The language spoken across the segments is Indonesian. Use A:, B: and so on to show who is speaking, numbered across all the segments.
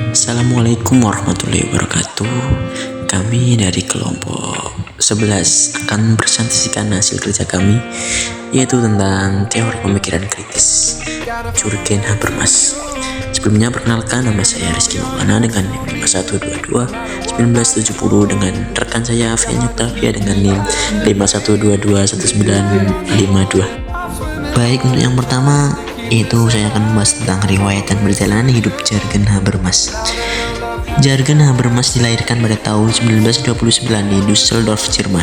A: Assalamualaikum warahmatullahi wabarakatuh. Kami dari kelompok 11 akan presentasikan hasil kerja kami, yaitu tentang teori pemikiran kritis Jürgen Habermas. Sebelumnya perkenalkan, nama saya Rizky Maulana dengan NIM 5122 1970 dengan rekan saya Fian Yoktavia dengan NIM 5122 1952. Baik, untuk yang pertama itu saya akan membahas tentang riwayat dan perjalanan hidup Jürgen Habermas. Jürgen Habermas dilahirkan pada tahun 1929 di Düsseldorf, Jerman.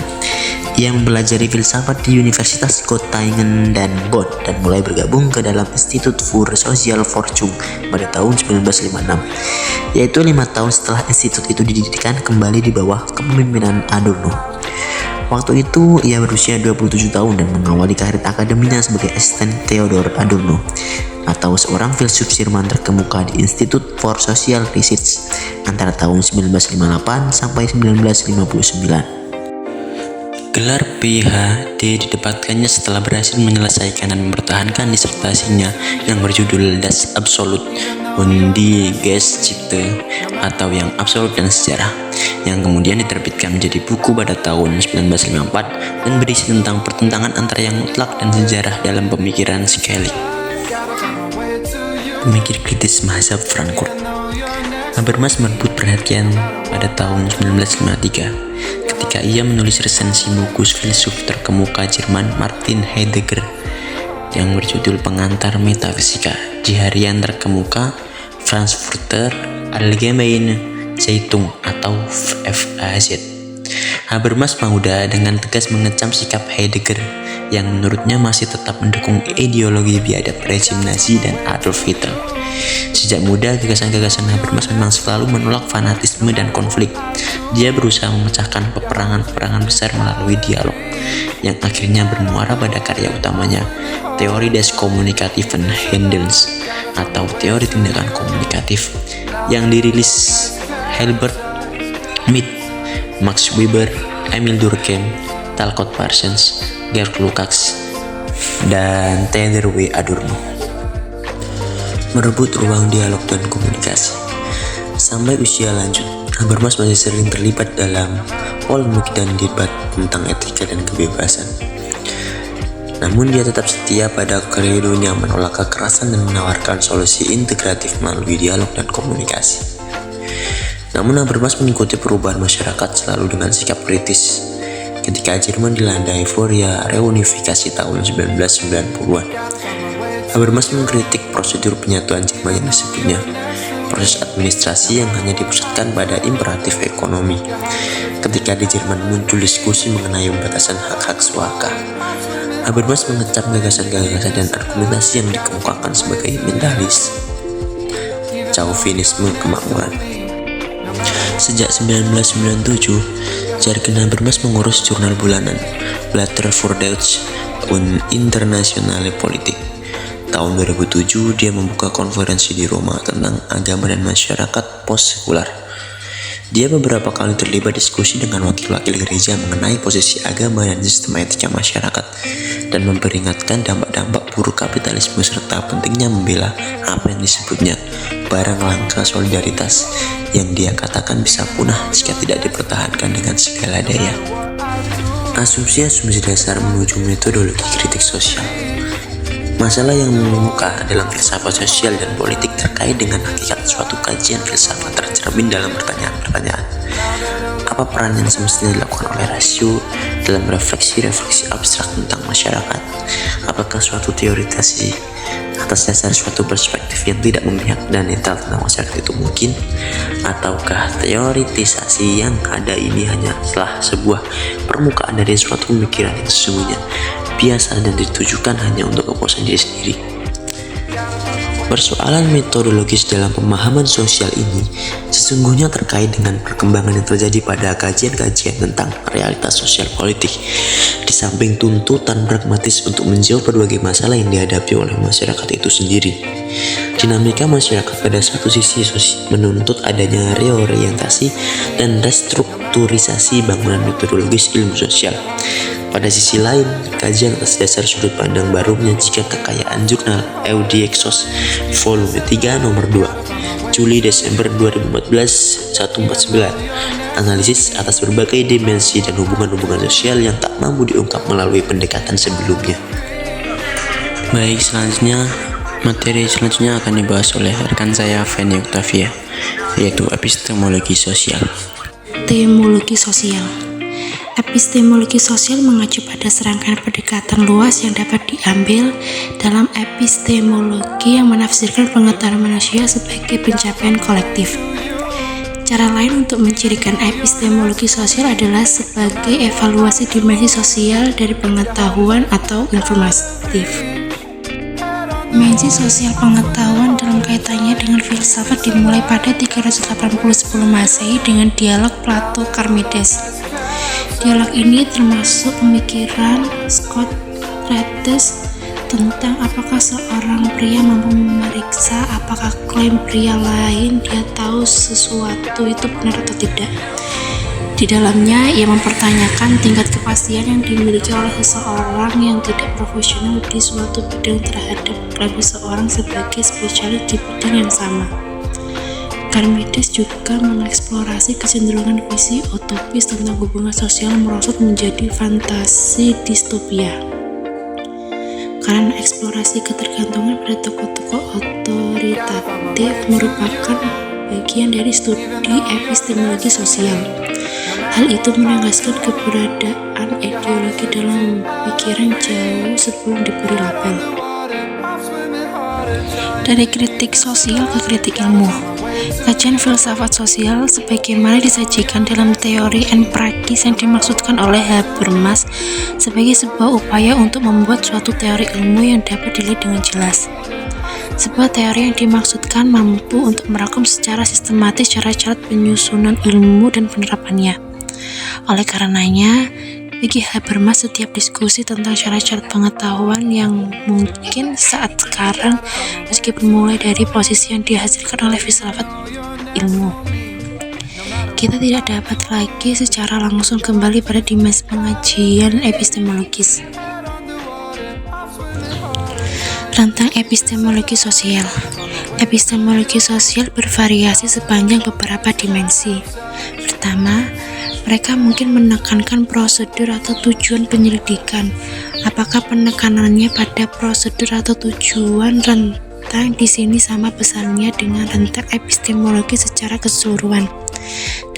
A: Ia mempelajari filsafat di Universitas Göttingen dan Bonn dan mulai bergabung ke dalam Institut für Sozialforschung pada tahun 1956, yaitu 5 tahun setelah institut itu didirikan kembali di bawah kepemimpinan Adorno. Waktu itu ia berusia 27 tahun dan mengawali karir akademinya sebagai asisten Theodor Adorno, atau seorang filsuf Jerman terkemuka di Institut for Social Research antara tahun 1958 sampai 1959. Gelar PhD didapatkannya setelah berhasil menyelesaikan dan mempertahankan disertasinya yang berjudul Das Absolut und die Geschichte, atau yang absolut dan sejarah, yang kemudian diterbitkan menjadi buku pada tahun 1954 dan berisi tentang pertentangan antara yang mutlak dan sejarah dalam pemikiran Schelling, pemikir kritis mazhab Frankfurt. Habermas merebut perhatian pada tahun 1953 ketika ia menulis resensi buku filsuf terkemuka Jerman Martin Heidegger yang berjudul Pengantar Metafisika di harian terkemuka Frankfurter Allgemeine Zeitung atau FAZ. Habermas muda dengan tegas mengecam sikap Heidegger yang menurutnya masih tetap mendukung ideologi biadab rezim Nazi dan Adolf Hitler. Sejak muda, gagasan-gagasan Habermas memang selalu menolak fanatisme dan konflik. Dia berusaha memecahkan peperangan-peperangan besar melalui dialog, yang akhirnya bermuara pada karya utamanya, Teori des Kommunikativen Handelns atau teori tindakan komunikatif, yang dirilis Hilbert Schmidt, Max Weber, Emil Durkheim, Talcott Parsons, Georg Lukács, dan Theodor W. Adorno. Merebut ruang dialog dan komunikasi. Sampai usia lanjut, Habermas masih sering terlibat dalam polemik dan debat tentang etika dan kebebasan. Namun dia tetap setia pada kredonya menolak kekerasan dan menawarkan solusi integratif melalui dialog dan komunikasi. Namun Habermas mengikuti perubahan masyarakat selalu dengan sikap kritis. Ketika Jerman dilanda euforia reunifikasi tahun 1990-an, Habermas mengkritik prosedur penyatuan Jerman yang disebutnya proses administrasi yang hanya dipusatkan pada imperatif ekonomi. Ketika di Jerman muncul diskusi mengenai pembatasan hak-hak suaka, Habermas mengecam gagasan-gagasan dan argumentasi yang dikemukakan sebagai mentalis chauvinisme kemakmuran. Sejak 1997, Jürgen Habermas mengurus jurnal bulanan Blätter für Deutsche und Internationale Politik. Tahun 2007, dia membuka konferensi di Roma tentang agama dan masyarakat post-sekular. Dia beberapa kali terlibat diskusi dengan wakil-wakil gereja mengenai posisi agama dan sistem etika masyarakat, dan memperingatkan dampak-dampak buruk kapitalisme serta pentingnya membela apa yang disebutnya barang langka solidaritas yang dia katakan bisa punah jika tidak dipertahankan dengan segala daya. Asumsi-asumsi dasar menuju metodologi kritik sosial. Masalah yang mengemuka dalam filsafat sosial dan politik terkait dengan hakikat suatu kajian filsafat tercermin dalam pertanyaan-pertanyaan. Apa peran yang semestinya dilakukan oleh rasio dalam refleksi-refleksi abstrak tentang masyarakat? Apakah suatu teorisasi atas dasar suatu perspektif yang tidak memihak dan netral tentang masyarakat itu mungkin? Ataukah teoritisasi yang ada ini hanyalah sebuah permukaan dari suatu pemikiran yang sesungguhnya biasa dan ditujukan hanya untuk kepuasan diri sendiri? Persoalan metodologis dalam pemahaman sosial ini sesungguhnya terkait dengan perkembangan yang terjadi pada kajian-kajian tentang realitas sosial politik, di samping tuntutan pragmatis untuk menjawab berbagai masalah yang dihadapi oleh masyarakat itu sendiri. Dinamika masyarakat pada satu sisi menuntut adanya reorientasi dan restrukturisasi bangunan metodologis ilmu sosial. Pada sisi lain, kajian atas dasar sudut pandang baru menyajikan kekayaan jurnal Eudexos volume 3 nomor 2 Juli-Desember 2014 149. Analisis atas berbagai dimensi dan hubungan-hubungan sosial yang tak mampu diungkap melalui pendekatan sebelumnya. Baik, materi selanjutnya akan dibahas oleh rekan saya Feni Octavia, yaitu epistemologi sosial.
B: Epistemologi sosial mengacu pada serangkaian pendekatan luas yang dapat diambil dalam epistemologi yang menafsirkan pengetahuan manusia sebagai pencapaian kolektif. Cara lain untuk mencirikan epistemologi sosial adalah sebagai evaluasi dimensi sosial dari pengetahuan atau informatif. Dimensi sosial pengetahuan dalam kaitannya dengan filsafat dimulai pada 380 sebelum Masehi dengan dialog Plato-Charmides. Dialog ini termasuk pemikiran Socrates tentang apakah seorang pria mampu memeriksa apakah klaim pria lain dia tahu sesuatu itu benar atau tidak. Di dalamnya, ia mempertanyakan tingkat kepastian yang dimiliki oleh seseorang yang tidak profesional di suatu bidang terhadap klaim seseorang sebagai spesialis di bidang yang sama. Charmides juga mengeksplorasi kecenderungan visi utopis tentang hubungan sosial merosot menjadi fantasi distopia. Karena eksplorasi ketergantungan pada tokoh-tokoh otoritatif merupakan bagian dari studi epistemologi sosial. Hal itu menegaskan keberadaan ideologi dalam pikiran jauh sebelum diberi label. Dari kritik sosial ke kritik ilmu. Kajian filsafat sosial sebagaimana disajikan dalam teori and practice yang dimaksudkan oleh Habermas sebagai sebuah upaya untuk membuat suatu teori ilmu yang dapat dilihat dengan jelas. Sebuah teori yang dimaksudkan mampu untuk merangkum secara sistematis syarat-syarat penyusunan ilmu dan penerapannya. Oleh karenanya, bagi Habermas setiap diskusi tentang syarat-syarat pengetahuan yang mungkin saat sekarang meskipun mulai dari posisi yang dihasilkan oleh filsafat ilmu, kita tidak dapat lagi secara langsung kembali pada dimensi pengajian epistemologis. Tentang epistemologi sosial. Epistemologi sosial bervariasi sepanjang beberapa dimensi. Pertama, mereka mungkin menekankan prosedur atau tujuan penyelidikan. Apakah penekanannya pada prosedur atau tujuan rentang di sini sama besarnya dengan rentang epistemologi secara keseluruhan.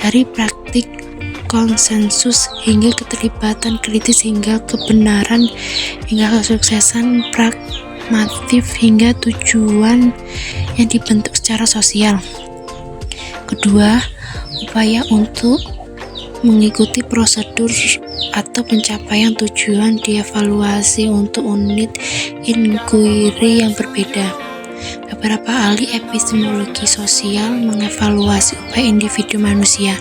B: Dari praktik konsensus hingga keterlibatan kritis hingga kebenaran hingga kesuksesan pragmatif hingga tujuan yang dibentuk secara sosial. Kedua, upaya untuk mengikuti prosedur atau pencapaian tujuan dievaluasi untuk unit inquiry yang berbeda. Beberapa ahli epistemologi sosial mengevaluasi upaya individu manusia,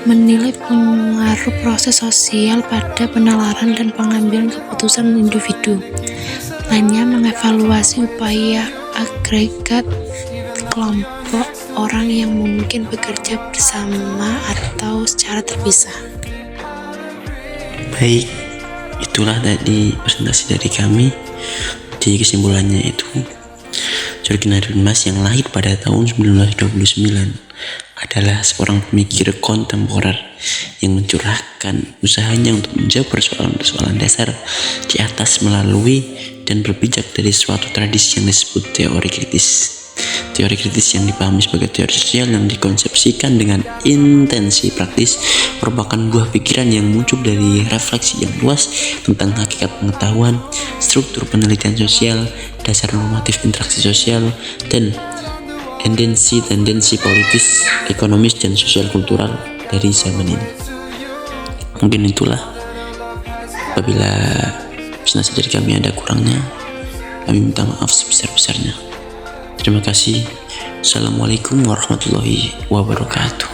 B: menilai pengaruh proses sosial pada penalaran dan pengambilan keputusan individu. Lainnya mengevaluasi upaya agregat kelompok orang yang mungkin bekerja bersama atau secara terpisah.
A: Baik, itulah tadi presentasi dari kami. Jadi kesimpulannya itu, Jürgen Habermas yang lahir pada tahun 1929 adalah seorang pemikir kontemporer yang mencurahkan usahanya untuk menjawab persoalan-persoalan dasar di atas melalui dan berpijak dari suatu tradisi yang disebut teori kritis. Teori kritis yang dipahami sebagai teori sosial yang dikonsepsikan dengan intensi praktis merupakan buah pikiran yang muncul dari refleksi yang luas tentang hakikat pengetahuan, struktur penelitian sosial, dasar normatif interaksi sosial, dan tendensi politis, ekonomis, dan sosial kultural dari zaman ini. Mungkin itulah. Apabila presentasi dari kami ada kurangnya, kami minta maaf sebesar-besarnya. Terima kasih. Assalamualaikum warahmatullahi wabarakatuh.